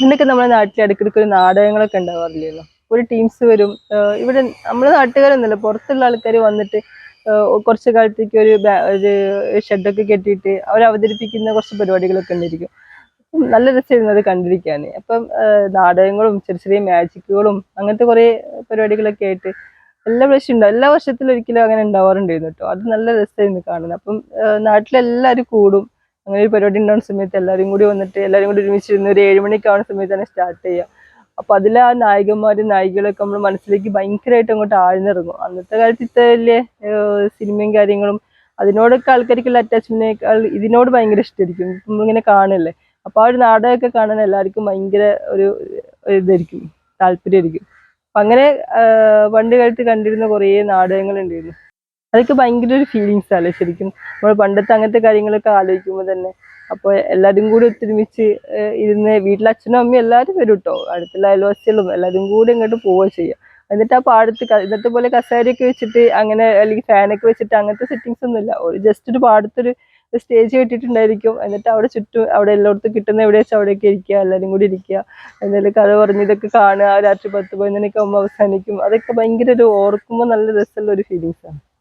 ഇന്നൊക്കെ നമ്മുടെ നാട്ടിൽ ഇടയ്ക്കിടയ്ക്ക് ഒരു നാടകങ്ങളൊക്കെ ഉണ്ടാവാറില്ലല്ലോ. ഒരു ടീംസ് വരും. ഇവിടെ നമ്മുടെ നാട്ടുകാരൊന്നുമല്ല, പുറത്തുള്ള ആൾക്കാർ വന്നിട്ട് കുറച്ച് കാലത്തേക്ക് ഒരു ഷെഡൊക്കെ കെട്ടിയിട്ട് അവർ അവതരിപ്പിക്കുന്ന കുറച്ച് പരിപാടികളൊക്കെ ഉണ്ടായിരിക്കും. നല്ല രസമായിരുന്നു അത് കണ്ടിരിക്കാൻ. അപ്പം നാടകങ്ങളും ചെറിയ ചെറിയ മാജിക്കുകളും അങ്ങനത്തെ കുറേ പരിപാടികളൊക്കെ ആയിട്ട് എല്ലാ പ്രാവശ്യം ഉണ്ടാവും. എല്ലാ വർഷത്തിലും ഒരിക്കലും അങ്ങനെ ഉണ്ടാവാറുണ്ടായിരുന്നു കേട്ടോ. അത് നല്ല രസമായിരുന്നു കാണുന്നത്. അപ്പം നാട്ടിലെല്ലാവരും കൂടും. അങ്ങനെ ഒരു പരിപാടി ഉണ്ടാകുന്ന സമയത്ത് എല്ലാവരും കൂടി വന്നിട്ട് എല്ലാവരും കൂടി ഒരുമിച്ചിരുന്ന് ഒരു 7 മണിയൊക്കെ ആവുന്ന സമയത്താണ് സ്റ്റാർട്ട് ചെയ്യുക. അപ്പൊ അതിലെ ആ നായകന്മാരും നായികളൊക്കെ നമ്മൾ മനസ്സിലേക്ക് ഭയങ്കരമായിട്ട് അങ്ങോട്ട് ആഴ്ന്നിറങ്ങും. അന്നത്തെ കാലത്ത് ഇത്ര വലിയ സിനിമയും കാര്യങ്ങളും അതിനോടൊക്കെ ആൾക്കാർക്കുള്ള അറ്റാച്ച്മെന്റിനേക്കാൾ ഇതിനോട് ഭയങ്കര ഇഷ്ടമായിരിക്കും. നമ്മളിങ്ങനെ കാണല്ലേ. അപ്പൊ ആ ഒരു നാടകമൊക്കെ കാണാൻ എല്ലാവർക്കും ഭയങ്കര ഒരു ഇതായിരിക്കും, താല്പര്യമായിരിക്കും. അപ്പൊ അങ്ങനെ പണ്ട് കാലത്ത് കണ്ടിരുന്ന കുറേ നാടകങ്ങൾ ഉണ്ടായിരുന്നു. അതൊക്കെ ഭയങ്കര ഒരു ഫീലിങ്സ് അല്ലേ ശരിക്കും. നമ്മൾ പണ്ടത്തെ അങ്ങനത്തെ കാര്യങ്ങളൊക്കെ ആലോചിക്കുമ്പോൾ തന്നെ. അപ്പോൾ എല്ലാവരും കൂടി ഒത്തൊരുമിച്ച് ഇരുന്ന് വീട്ടിലെ അച്ഛനും അമ്മയും എല്ലാവരും വരും കേട്ടോ. അടുത്തുള്ള അയൽവാസികളും എല്ലാവരും കൂടി ഇങ്ങോട്ട് പോവുക ചെയ്യുക. എന്നിട്ട് ആ പാടത്ത് ഇന്നത്തെ പോലെ കസേരയൊക്കെ വെച്ചിട്ട് അങ്ങനെ അല്ലെങ്കിൽ ഫാനൊക്കെ വെച്ചിട്ട് അങ്ങനത്തെ സെറ്റിങ്സ് ഒന്നും ഇല്ല. ഒരു ജസ്റ്റ് ഒരു പാടത്തൊരു സ്റ്റേജ് കെട്ടിയിട്ടുണ്ടായിരിക്കും. എന്നിട്ട് അവിടെ ചുറ്റും അവിടെ എല്ലായിടത്തും കിട്ടുന്ന എവിടെ വെച്ചാൽ അവിടെയൊക്കെ ഇരിക്കുക, എല്ലാവരും കൂടി ഇരിക്കുക, എന്തെങ്കിലും കഥ പറഞ്ഞ് ഇതൊക്കെ കാണുക. രാത്രി 10-11 മണിയൊക്കെ ആകുമ്പോൾ അവസാനിക്കും. അതൊക്കെ ഭയങ്കര ഒരു ഓർക്കുമ്പോൾ നല്ല രസമുള്ള ഒരു ഫീലിങ്സാണ്.